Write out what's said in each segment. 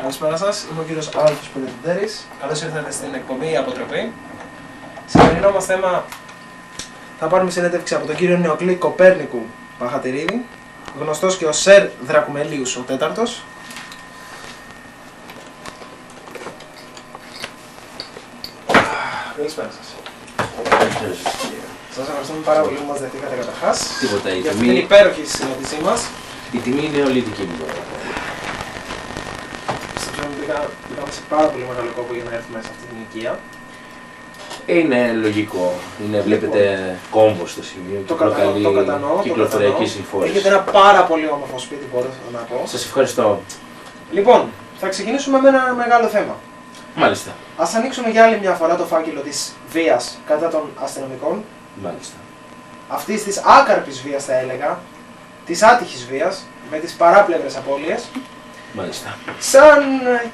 Καλησπέρα σας, είμαι ο κύριος Άλφος Πολυτεντέρης. Καλώς ήρθατε στην εκπομπή Αποτροπή. Σημερινό μας θέμα θα πάρουμε συνέντευξη από τον κύριο Νεοκλή Κοπέρνικου Παχατερίδη, γνωστός και ο Σερ Δρακουμελίους ο τέταρτος. Καλησπέρα σας. Σας ευχαριστούμε πάρα πολύ που μας δεχτήκατε καταρχάς. Τίποτα, η για αυτή την υπέροχη συνάντησή μας. Η τιμή είναι όλη δική μου. Πήγαμε σε πάρα πολύ μεγάλο κόπο για να έρθουμε σε αυτή την ηλικία. Είναι λογικό. Είναι, βλέπετε, κόμβο στο σημείο και προκαλεί κυκλοφοριακή συμφόρηση. Έχετε ένα πάρα πολύ όμορφο σπίτι, μπορώ να πω. Σας ευχαριστώ. Λοιπόν, θα ξεκινήσουμε με ένα μεγάλο θέμα. Μάλιστα. Ας ανοίξουμε για άλλη μια φορά το φάκελο της βίας κατά των αστυνομικών. Μάλιστα. Αυτής της άκαρπης βίας, θα έλεγα, της άτυχης βίας, με τις παράπλευρες απώλειες. Μάλιστα. Σαν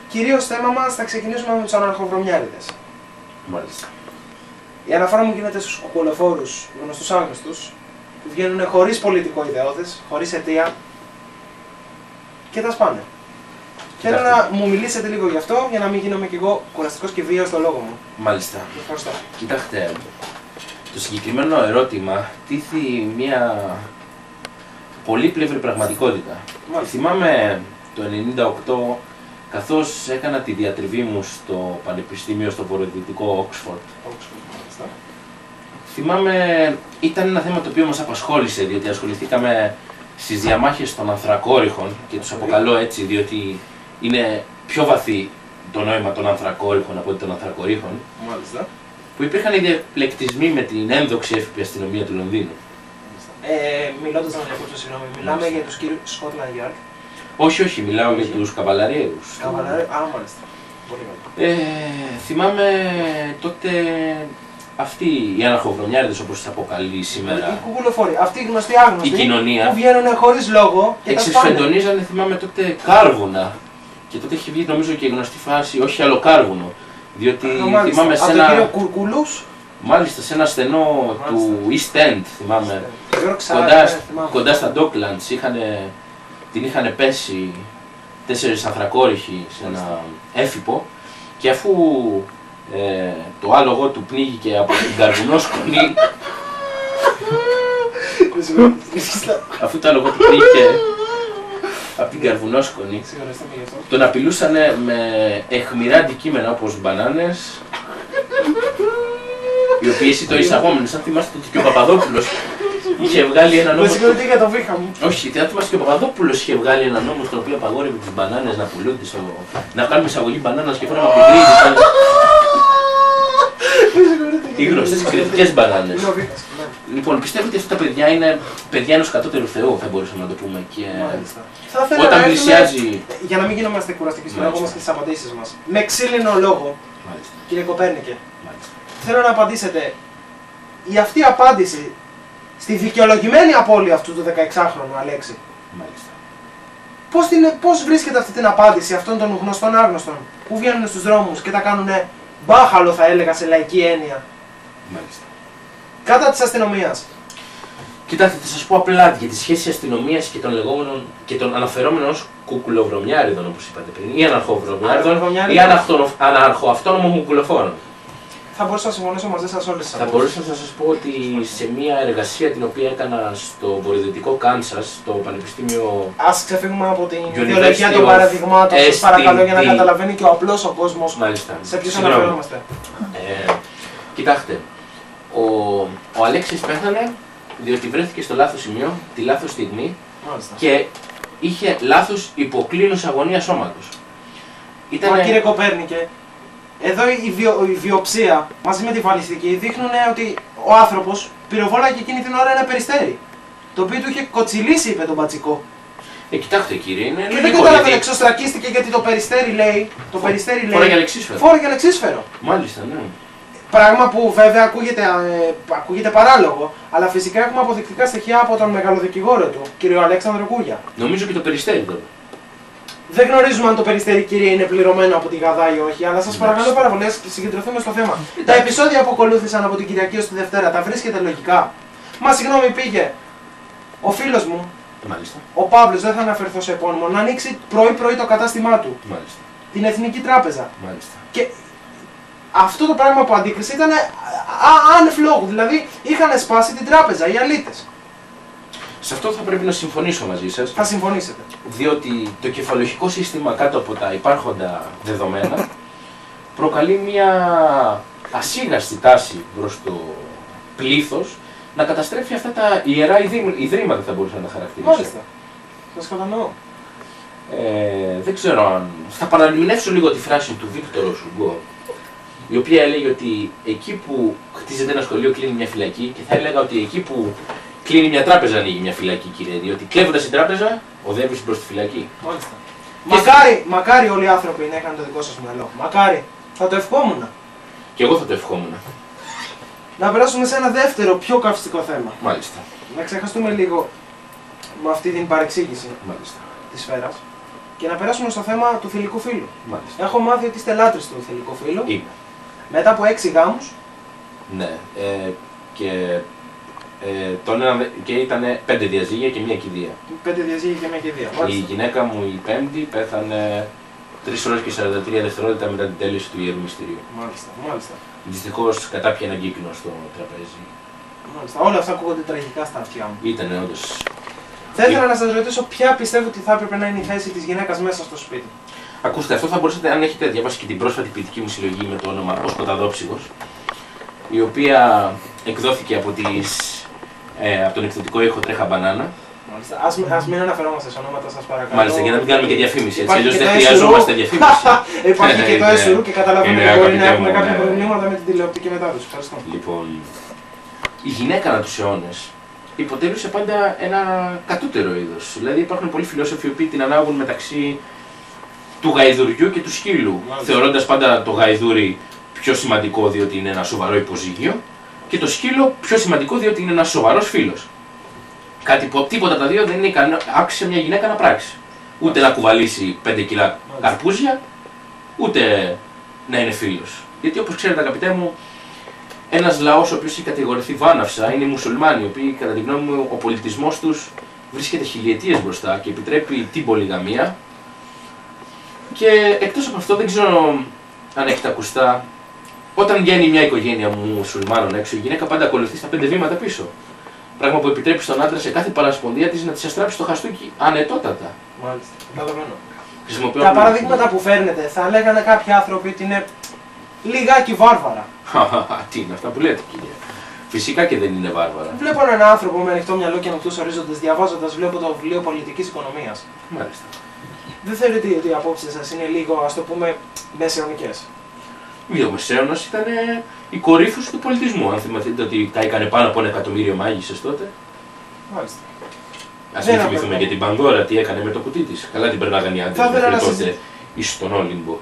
κυρίως θέμα μας θα ξεκινήσουμε με τους αναρχοβρωμιάριδες. Μάλιστα. Η αναφορά μου γίνεται στους κουκολοφόρους, γνωστούς άγνωστους, που βγαίνουν χωρίς πολιτικό ιδεώδες, χωρίς αιτία και τα σπάνε. Θέλω να μου μιλήσετε λίγο γι' αυτό, για να μην γίνομαι κι εγώ κουραστικός και βίαιος στο λόγο μου. Μάλιστα. Ευχαριστώ. Κοιτάξτε, το συγκεκριμένο ερώτημα τίθει μια πολύπλευρη πραγματικότητα. Θυμάμαι το 1998, καθώς έκανα τη διατριβή μου στο Πανεπιστήμιο στο βορειοδυτικό Oxford. Θυμάμαι, ήταν ένα θέμα το οποίο μας απασχόλησε, διότι ασχοληθήκαμε στις διαμάχες των ανθρακόριχων και τους αποκαλώ έτσι, διότι είναι πιο βαθύ το νόημα των ανθρακόριχων από ότι των ανθρακορίχων. Μάλιστα. Που υπήρχαν οι διαπλεκτισμοί με την ένδοξη έφυπη αστυνομία του Λονδίνου. Μιλώντας να διακόψω, συγγνώμη, μιλάμε για τους κύριους Scotland Yard. Όχι, όχι, μιλάω για τους καβαλαριέρους. Μάλιστα. Πολύ καλά. Θυμάμαι τότε αυτοί οι αναρχοβρωμιάριδες, όπως τους αποκαλεί σήμερα. Οι κουκουλοφόροι, αυτοί οι γνωστοί άγνωστοι, η κοινωνία, που βγαίνουν χωρίς λόγο και εξεσφεντονίζανε, θυμάμαι τότε, κάρβουνα. Και τότε είχε βγει νομίζω και η γνωστή φάση, όχι άλλο κάρβουνο. Διότι θυμάμαι σε ένα. Κύριο Κουρκουλούς. Μάλιστα, σε ένα στενό του East End, θυμάμαι. Κοντά στα Docklands την είχαν πέσει 4 ανθρακόριχοι σε ένα έφυπο και αφού το άλογο του πνίγηκε από την καρβουνόσκονη. Αφού το άλογο του πνίγηκε από την καρβουνόσκονη, τον απειλούσαν με αιχμηρά αντικείμενα όπως μπανάνες, οι οποίες ήταν εισαγόμενες. Αν θυμάστε ότι και ο Παπαδόπουλος είχε βγάλει ένα νόμο. Για το βήχα μου. Όχι, αν θυμάστε και ο Παπαδόπουλος είχε βγάλει ένα νόμο στον οποίο απαγόρευε τις μπανάνες να πουλούνται, να κάνουμε εισαγωγή μπανάνας και φέραμε από την Κρήτη. Οι γνωστές κριτικές μπανάνες. Λοιπόν, πιστεύω ότι αυτά τα παιδιά είναι παιδιά ενός κατώτερου Θεού, θα μπορούσαμε να το πούμε. Και όταν πλησιάζει. Για να μην γίνομαστε κουραστικοί στο λόγο μας και στις απαντήσεις μας. Με ξύλινο λόγο, κύριε Κοπέρνικε, θέλω να απαντήσετε. Η αυτή απάντηση στη δικαιολογημένη απώλεια αυτού του 16χρονου Αλέξη. Μάλιστα. Πώς βρίσκεται αυτή την απάντηση αυτών των γνωστών άγνωστων που βγαίνουν στους δρόμους και τα κάνουν μπάχαλο, θα έλεγα, σε λαϊκή έννοια. Μάλιστα. Κατά της αστυνομίας. Κοιτάξτε, θα σας πω απλά για τη σχέση αστυνομίας και των λεγόμενων και των αναφερόμενων ως κουκουλοβρωμιάριδων, όπως είπατε πριν, ή αναρχοβρωμιάριδων ή αναρχοαυτόνομων κουκουλοφόρων. Θα μπορούσα να συμφωνήσω μαζί σας όλες τις Θα μπορούσα να σας πω ότι σε μια εργασία την οποία έκανα στο βορειοδυτικό Κάνσας, στο Πανεπιστήμιο. Ας ξεφύγουμε από την ιδεολογία των παραδειγμάτων, σας παρακαλώ, για να καταλαβαίνει και ο απλός ο κόσμος. Μάλιστα. Σε ποιους αναφερόμαστε. Κοιτάξτε, ο Αλέξης πέθανε διότι βρέθηκε στο λάθος σημείο, τη λάθος στιγμή. Μάλιστα. Και είχε λάθος υποκλίνους αγωνία σώματος. Μα κύριε Κοπέρνικε, εδώ η βιοψία μαζί με τη βαλιστική δείχνουν ότι ο άνθρωπος πυροβόλαγε εκείνη την ώρα ένα περιστέρι. Το οποίο του είχε κοτσιλήσει, είπε τον Πατσικό. Κοιτάξτε κύριε, είναι και δεν καταλαβαίνω, εξωστρακίστηκε γιατί το περιστέρι λέει. Φόραγε αλεξίσφαιρο. Φόραγε αλεξίσφαιρο. Μάλιστα, ναι. Πράγμα που βέβαια ακούγεται παράλογο, αλλά φυσικά έχουμε αποδεικτικά στοιχεία από τον μεγαλοδικηγόρο του, κύριο Αλέξανδρο Κούγια. Νομίζω και το περιστέρι τώρα. Δεν γνωρίζουμε αν το περιστέρι, κύριε, είναι πληρωμένο από τη Γαδά ή όχι, αλλά σας παρακαλώ πάρα πολύ, συγκεντρωθούμε στο θέμα. Τα επεισόδια που ακολούθησαν από την Κυριακή ως τη Δευτέρα, τα βρίσκεται λογικά? Μα συγγνώμη, πήγε ο φίλος μου, Μάλιστα. ο Παύλος, δεν θα αναφερθώ σε επώνυμο, να ανοίξει πρωί-πρωί το κατάστημά του. Μάλιστα. την Εθνική Τράπεζα. Μάλιστα. Και αυτό το πράγμα που αντίκρισε ήταν άνευ λόγου. Δηλαδή είχαν σπάσει την τράπεζα οι αλήτες. Σε αυτό θα πρέπει να συμφωνήσω μαζί σας. Θα συμφωνήσετε. Διότι το κεφαλαιοχικό σύστημα κάτω από τα υπάρχοντα δεδομένα προκαλεί μια ασίγαστη τάση προς το πλήθος να καταστρέφει αυτά τα ιερά ιδρύματα, θα μπορούσα να τα χαρακτηρίσω. Μάλιστα. Σας κατανοώ. Δεν ξέρω αν... Θα παραμηνεύσω λίγο τη φράση του Βίκτορ Σουγκό, η οποία έλεγε ότι εκεί που χτίζεται ένα σχολείο κλείνει μια φυλακή, και θα έλεγα ότι εκεί που κλείνει μια τράπεζα ανοίγει μια φυλακή, κύριε. Διότι κλέβοντας την τράπεζα, οδεύεις προς τη φυλακή. Μάλιστα. Μακάρι όλοι οι άνθρωποι να είχαν το δικό σας μυαλό. Μακάρι. Θα το ευχόμουν. Και εγώ θα το ευχόμουν. Να περάσουμε σε ένα δεύτερο, πιο καυστικό θέμα. Μάλιστα. Να ξεχαστούμε λίγο με αυτή την παρεξήγηση της σφαίρας και να περάσουμε στο θέμα του θηλυκού φύλου. Μάλιστα. Έχω μάθει ότι είστε λάτρεις του θηλυκού φύλου. Είμαι. Μετά από 6 γάμους. Ναι. Και ήταν 5 διαζύγια και μια κηδεία. 5 διαζύγια και μια κηδεία. Η γυναίκα μου, η πέμπτη, πέθανε 3 ώρες και 43 δευτερόλεπτα μετά την τέλεση του Ιερού Μυστηρίου. Μάλιστα. Δυστυχώς κατάπιε ένα κύκνο στο τραπέζι. Μάλιστα. Όλα αυτά ακούγονται τραγικά στα αυτιά μου. Ήτανε όντως. Θα ήθελα να σας ρωτήσω ποια πιστεύω ότι θα έπρεπε να είναι η θέση της γυναίκας μέσα στο σπίτι. Ακούστε, αυτό θα μπορούσατε, αν έχετε διαβάσει και την πρόσφατη ποιητική μου συλλογή με το όνομα Ο Σκοταδόψυχος, η οποία εκδόθηκε από τον εκδοτικό οίκο Τρέχα Μπανάνα. Ας μην αναφερόμαστε σε ονόματα, σας παρακαλώ. Μάλιστα, για να μην κάνουμε και διαφήμιση. Έτσι, αλλιώς δεν χρειαζόμαστε διαφήμιση. Υπάρχει και το έσουρου και καταλαβαίνετε ότι μπορεί να έχουμε κάποια προβλήματα με την τηλεοπτική μετάδοση. Ευχαριστώ. Λοιπόν, η γυναίκα ανά τους αιώνες υποτέλουσε πάντα ένα κατώτερο είδος. Δηλαδή υπάρχουν πολλοί φιλόσοφοι οι οποίοι την ανάγουν μεταξύ του γαϊδουριού και του σκύλου. Θεωρώντας πάντα το γαϊδούρι πιο σημαντικό διότι είναι ένα σοβαρό υποζύγιο και το σκύλο πιο σημαντικό διότι είναι ένας σοβαρός φίλος. Κάτι που τίποτα από τα δύο δεν είναι άξιζε μια γυναίκα να πράξει. Ούτε να κουβαλήσει 5 κιλά καρπούζια, ούτε να είναι φίλος. Γιατί όπως ξέρετε αγαπητέ μου, ένας λαός ο οποίος έχει κατηγορηθεί βάναυσα είναι οι μουσουλμάνοι, οι οποίοι κατά τη γνώμη μου ο πολιτισμός τους βρίσκεται χιλιετίες μπροστά και επιτρέπει την πολυγαμία. Και εκτός από αυτό δεν ξέρω αν έχετε ακουστά, όταν βγαίνει μια οικογένεια μουσουλμάνων έξω, η γυναίκα πάντα ακολουθεί στα 5 βήματα πίσω. Πράγμα που επιτρέπει στον άντρα σε κάθε παρασπονδία της να της αστράψει το χαστούκι ανετότατα. Μάλιστα. Καταλαβαίνω. Τα παραδείγματα που φέρνετε θα λέγανε κάποιοι άνθρωποι ότι είναι λιγάκι βάρβαρα. Τι είναι αυτά που λέτε, κύριε. Φυσικά και δεν είναι βάρβαρα. Βλέπω έναν άνθρωπο με ανοιχτό μυαλό και ανοιχτούς ορίζοντες διαβάζοντας βλέπω το βιβλίο πολιτικής οικονομίας. Μάλιστα. Δεν θεωρείτε ότι οι απόψεις σας είναι λίγο, ας το πούμε, μεσαιωνικές? Ο Μεσαίωνας ήταν η κορύφωση του πολιτισμού. Αν θυμηθείτε ότι έκανε πάνω από 1 εκατομμύριο μάγισσες τότε. Μάλιστα. Ας μην θυμηθούμε και την Πανδώρα τι έκανε με το κουτί της. Καλά την περνάγανε οι άντρες μέχρι τότε εις τον Όλυμπο.